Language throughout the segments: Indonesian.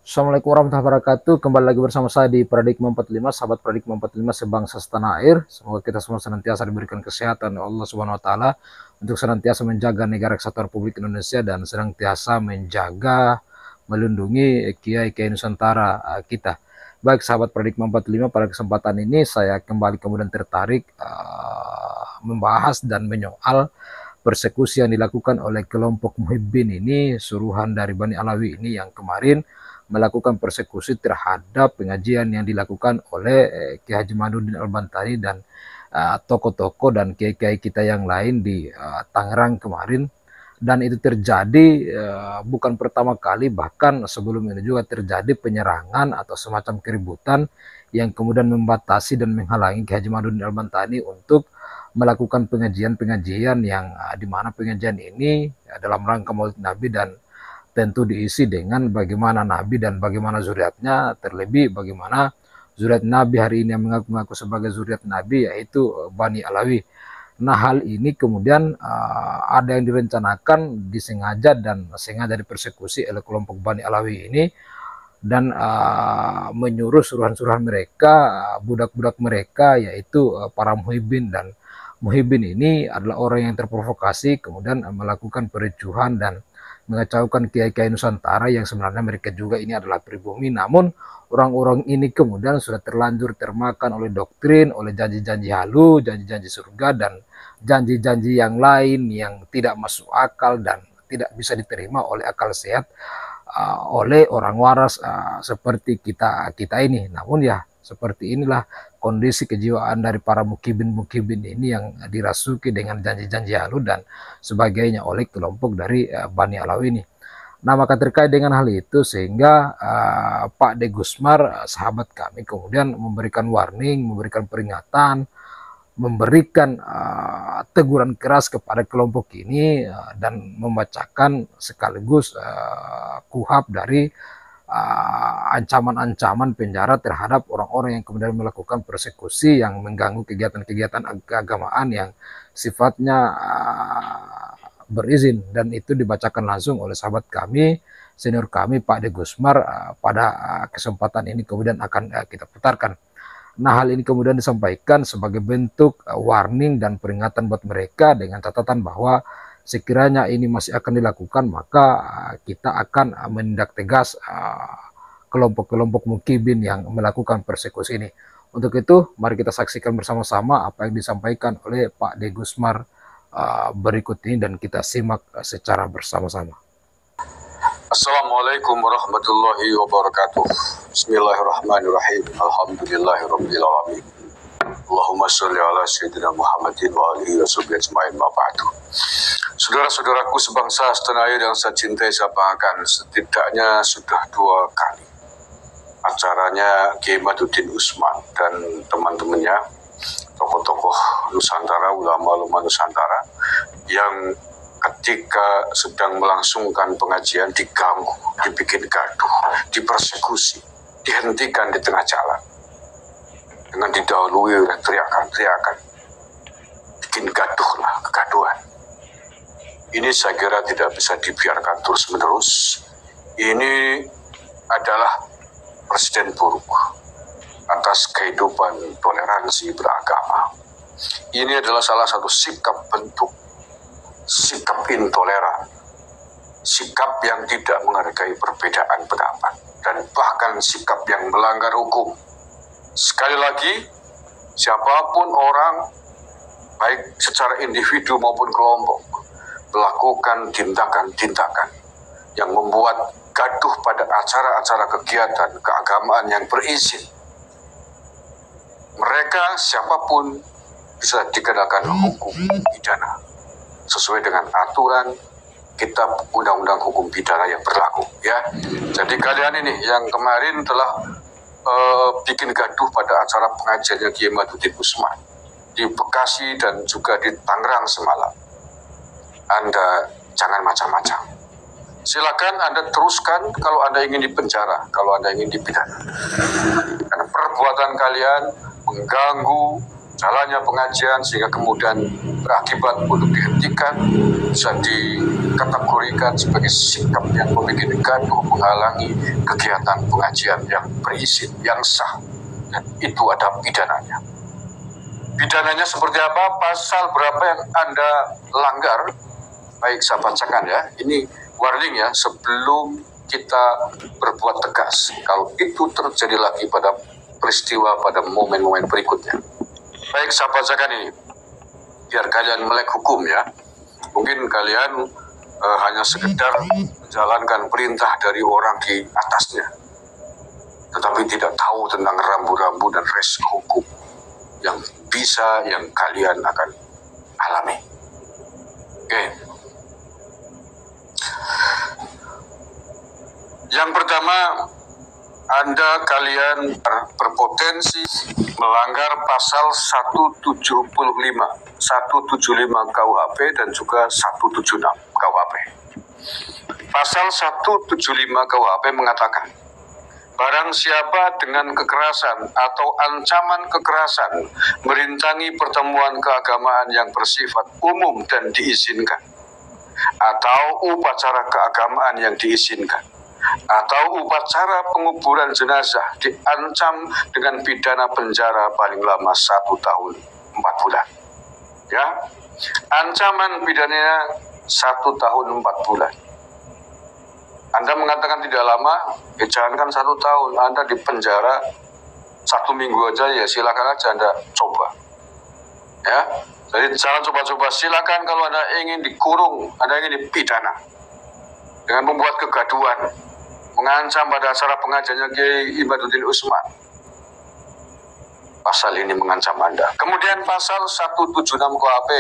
Assalamualaikum warahmatullahi wabarakatuh. Kembali lagi bersama saya di Paradigma 45, sahabat Paradigma 45 sebangsa setanah air. Semoga kita semua senantiasa diberikan kesehatan oleh Allah Subhanahu wa taala untuk senantiasa menjaga negara kesatuan Republik Indonesia dan senantiasa menjaga melindungi kiai-kiai Nusantara kita. Baik sahabat Paradigma 45, pada kesempatan ini saya kembali kemudian tertarik membahas dan menyoal persekusi yang dilakukan oleh kelompok Muhibbin ini, suruhan dari Bani Alawi ini yang kemarin melakukan persekusi terhadap pengajian yang dilakukan oleh Kiai Haji Madudin Al-Bantani dan tokoh-tokoh dan kiai-kiai kita yang lain di Tangerang kemarin. Dan itu terjadi bukan pertama kali, bahkan sebelum ini juga terjadi penyerangan atau semacam keributan yang kemudian membatasi dan menghalangi Kiai Haji Madudin Al-Bantani untuk melakukan pengajian-pengajian yang dimana pengajian ini dalam rangka Maulid Nabi dan tentu diisi dengan bagaimana Nabi dan bagaimana zuriatnya, terlebih bagaimana zuriat Nabi hari ini yang mengaku-ngaku sebagai zuriat Nabi, yaitu Bani Alawi. Nah, hal ini kemudian ada yang direncanakan, disengaja dan sengaja dipersekusi oleh kelompok Bani Alawi ini dan menyuruh suruhan-suruhan mereka, budak-budak mereka, yaitu para muhibbin. Dan muhibbin ini adalah orang yang terprovokasi kemudian melakukan pericuhan dan mengacaukan kiai-kiai Nusantara yang sebenarnya mereka juga ini adalah pribumi. Namun orang-orang ini kemudian sudah terlanjur termakan oleh doktrin, oleh janji-janji halu, janji-janji surga dan janji-janji yang lain yang tidak masuk akal dan tidak bisa diterima oleh akal sehat oleh orang waras seperti kita ini. Namun ya seperti inilah kondisi kejiwaan dari para mukibin ini yang dirasuki dengan janji-janji halu dan sebagainya oleh kelompok dari Bani Alawi ini. Nah, maka terkait dengan hal itu sehingga Pak De Gusmar, sahabat kami, kemudian memberikan warning, memberikan peringatan, memberikan teguran keras kepada kelompok ini dan membacakan sekaligus kuhab dari ancaman-ancaman penjara terhadap orang-orang yang kemudian melakukan persekusi yang mengganggu kegiatan-kegiatan keagamaan yang sifatnya berizin. Dan itu dibacakan langsung oleh sahabat kami, senior kami Pak De Gusmar. Pada kesempatan ini kemudian akan kita putarkan. Nah, hal ini kemudian disampaikan sebagai bentuk warning dan peringatan buat mereka dengan catatan bahwa sekiranya ini masih akan dilakukan, maka kita akan menindak tegas kelompok-kelompok mukibin yang melakukan persekusi ini. Untuk itu, mari kita saksikan bersama-sama apa yang disampaikan oleh Pak De Gusmar berikut ini dan kita simak secara bersama-sama. Assalamualaikum warahmatullahi wabarakatuh. Bismillahirrahmanirrahim. Alhamdulillahirrabbilalamin. Allahumma sholli ala sayyidina Muhammadin wa alihi wa sahbihi ajma'in, ma ba'du. Saudara-saudaraku sebangsa setanah air yang saya cintai, saya banggakan, setidaknya sudah 2 kali acaranya Kiai Madudin Usman dan teman-temannya, tokoh-tokoh Nusantara, ulama-ulama Nusantara, yang ketika sedang melangsungkan pengajian diganggu, dibikin gaduh, dipersekusi, dihentikan di tengah jalan dengan didahului oleh teriakan-teriakan, bikin gaduh lah, kegaduhan. Ini saya kira tidak bisa dibiarkan terus-menerus. Ini adalah presiden buruk atas kehidupan toleransi beragama. Ini adalah salah satu sikap bentuk sikap intoleran, sikap yang tidak menghargai perbedaan pendapat, dan bahkan sikap yang melanggar hukum. Sekali lagi, siapapun orang, baik secara individu maupun kelompok, melakukan tindakan-tindakan yang membuat gaduh pada acara-acara kegiatan keagamaan yang berizin, mereka siapapun bisa dikenakan hukum pidana sesuai dengan aturan kitab undang-undang hukum pidana yang berlaku, ya. Jadi kalian ini yang kemarin telah bikin gaduh pada acara pengajiannya Kiai Madudin Usman di Bekasi dan juga di Tangerang semalam, Anda jangan macam-macam. Silakan Anda teruskan kalau Anda ingin dipenjara, kalau Anda ingin dipidana. Karena perbuatan kalian mengganggu jalannya pengajian sehingga kemudian berakibat untuk dihentikan, bisa dikategorikan sebagai sikap yang membuat gaduh, menghalangi kegiatan pengajian yang berizin, yang sah, dan itu ada pidananya. Pidananya seperti apa? Pasal berapa yang Anda langgar? Baik, saya bacakan ya. Ini warning ya, sebelum kita berbuat tegas. Kalau itu terjadi lagi pada peristiwa pada momen-momen berikutnya. Baik, saya bacakan ini. Biar kalian melek hukum ya. Mungkin kalian hanya sekedar menjalankan perintah dari orang di atasnya, tetapi tidak tahu tentang rambu-rambu dan resiko hukum yang kalian akan alami. Oke. Yang pertama, kalian berpotensi melanggar pasal 175 KUHP dan juga 176 KUHP. Pasal 175 KUHP mengatakan, barang siapa dengan kekerasan atau ancaman kekerasan merintangi pertemuan keagamaan yang bersifat umum dan diizinkan, atau upacara keagamaan yang diizinkan, atau upacara penguburan jenazah diancam dengan pidana penjara paling lama 1 tahun 4 bulan. Ya, ancaman pidananya 1 tahun 4 bulan. Anda mengatakan tidak lama, jangankan 1 tahun, Anda di penjara 1 minggu aja ya silakan aja Anda coba. Ya, jadi jangan coba-coba. Silakan kalau Anda ingin dikurung, Anda ingin dipidana dengan membuat kegaduhan, mengancam pada acara pengajiannya Kiai Imaduddin Usman. Pasal ini mengancam Anda. Kemudian pasal 176 KUHP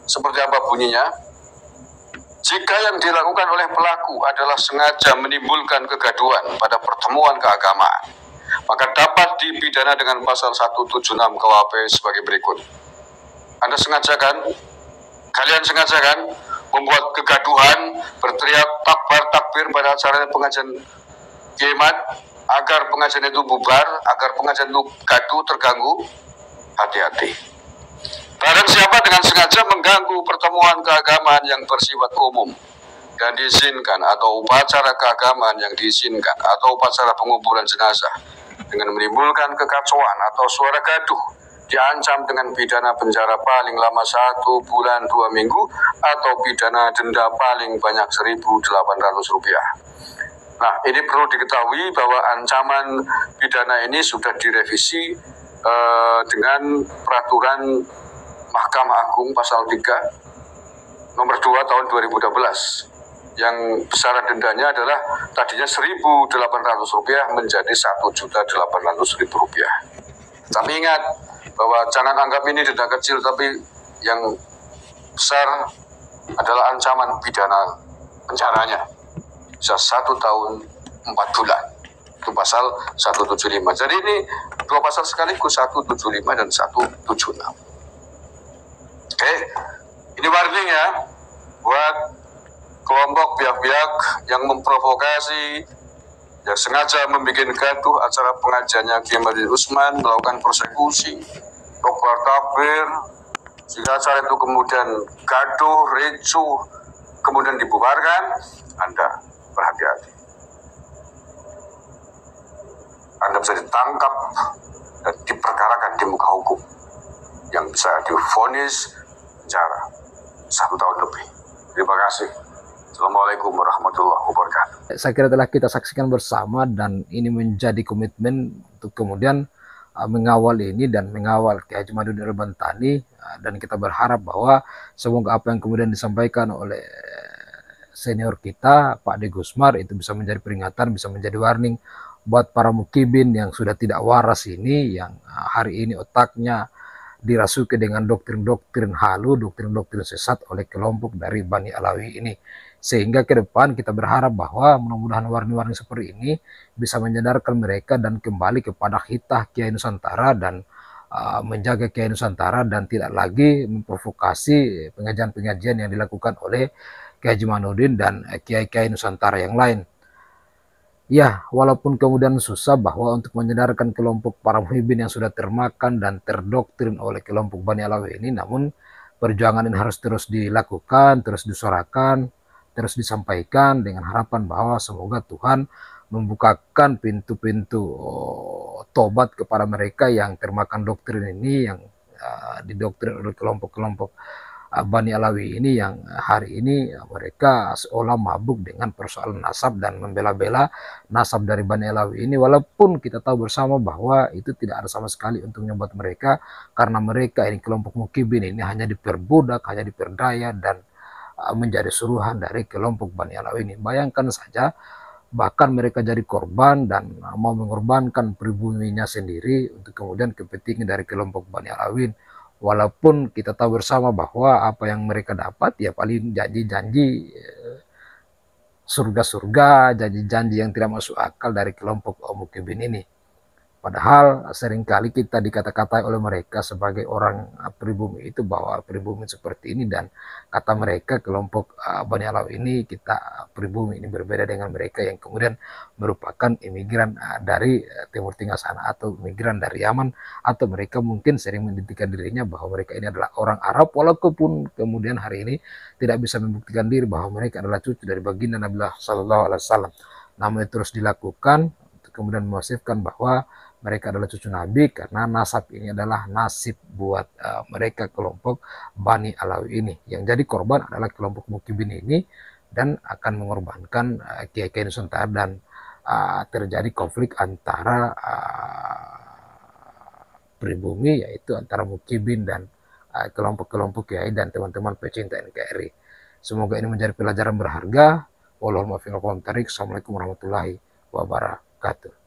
seperti apa bunyinya? Jika yang dilakukan oleh pelaku adalah sengaja menimbulkan kegaduhan pada pertemuan keagamaan, maka dapat dipidana dengan pasal 176 KUHP sebagai berikut. Anda sengaja kan? Kalian sengaja kan? Membuat kegaduhan, berteriak takbir pada acara pengajian Kiamat, agar pengajian itu bubar, agar pengajian itu gaduh, terganggu. Hati-hati. Barang siapa dengan sengaja mengganggu pertemuan keagamaan yang bersifat umum dan diizinkan, atau upacara keagamaan yang diizinkan, atau upacara penguburan jenazah dengan menimbulkan kekacauan atau suara gaduh, diancam dengan pidana penjara paling lama 1 bulan 2 minggu atau pidana denda paling banyak Rp1.800. Nah, ini perlu diketahui bahwa ancaman pidana ini sudah direvisi dengan peraturan Mahkamah Agung pasal 3 nomor 2 tahun 2012 yang besaran dendanya adalah tadinya Rp1.800 menjadi Rp1.800.000. Tapi ingat bahwa jangan anggap ini denda kecil, tapi yang besar adalah ancaman pidana penjaranya bisa 1 tahun 4 bulan. Itu pasal 175. Jadi ini 2 pasal sekaligus, 175 dan 176. Oke, ini warning ya buat kelompok pihak-pihak yang memprovokasi, yang sengaja membuat gaduh acara pengajiannya Kiai Imaduddin Usman, melakukan persekusi, takbir, jika acara itu kemudian gaduh, ricuh, kemudian dibubarkan, Anda berhati-hati. Anda bisa ditangkap dan diperkarakan di muka hukum yang bisa divonis penjara 1 tahun lebih. Terima kasih. Assalamualaikum warahmatullahi wabarakatuh. Saya kira telah kita saksikan bersama, dan ini menjadi komitmen untuk kemudian mengawal ini dan mengawal Kiai Haji Madudin Al-Bantani, dan kita berharap bahwa semoga apa yang kemudian disampaikan oleh senior kita Pak De Gusmar itu bisa menjadi peringatan, bisa menjadi warning buat para mukibin yang sudah tidak waras ini, yang hari ini otaknya dirasuki dengan doktrin-doktrin halu, doktrin-doktrin sesat oleh kelompok dari Bani Alawi ini. Sehingga ke depan kita berharap bahwa mudah-mudahan warning-warning seperti ini bisa menyadarkan mereka dan kembali kepada hitah Kiai Nusantara dan menjaga Kiai Nusantara, dan tidak lagi memprovokasi pengajian-pengajian yang dilakukan oleh Kiai Haji Madudin dan Kiai-Kiai Nusantara yang lain. Ya, walaupun kemudian susah bahwa untuk menyadarkan kelompok para muhibin yang sudah termakan dan terdoktrin oleh kelompok Bani Alawi ini, namun perjuangan ini harus terus dilakukan, terus disuarakan, terus disampaikan dengan harapan bahwa semoga Tuhan membukakan pintu-pintu tobat kepada mereka yang termakan doktrin ini, yang didoktrin oleh kelompok-kelompok Bani Alawi ini, yang hari ini mereka seolah mabuk dengan persoalan nasab dan membela-bela nasab dari Bani Alawi ini, walaupun kita tahu bersama bahwa itu tidak ada sama sekali untungnya buat mereka, karena mereka ini kelompok mukibin ini hanya diperbudak, hanya diperdaya dan menjadi suruhan dari kelompok Bani Alawi ini. Bayangkan saja, bahkan mereka jadi korban dan mau mengorbankan pribuminya sendiri untuk kemudian kepentingan dari kelompok Bani Alawi. Walaupun kita tahu bersama bahwa apa yang mereka dapat ya paling janji-janji surga-surga, janji-janji yang tidak masuk akal dari kelompok mukibin ini. Padahal seringkali kita dikata-katai oleh mereka sebagai orang pribumi itu bahwa pribumi seperti ini, dan kata mereka kelompok Bani Alawi ini, kita pribumi ini berbeda dengan mereka yang kemudian merupakan imigran dari Timur Tengah sana atau imigran dari Yaman, atau mereka mungkin sering mendirikan dirinya bahwa mereka ini adalah orang Arab, walaupun kemudian hari ini tidak bisa membuktikan diri bahwa mereka adalah cucu dari baginda Nabi Sallallahu Alaihi Wasallam. Namun terus dilakukan untuk kemudian memasifkan bahwa mereka adalah cucu Nabi, karena nasab ini adalah nasib buat mereka kelompok Bani Alawi ini. Yang jadi korban adalah kelompok mukibin ini, dan akan mengorbankan kiai-kiai Nusantara, dan terjadi konflik antara pribumi, yaitu antara mukibin dan kelompok-kelompok kiai dan teman-teman pecinta NKRI. Semoga ini menjadi pelajaran berharga. Wallahul muwaffiq. Assalamualaikum warahmatullahi wabarakatuh.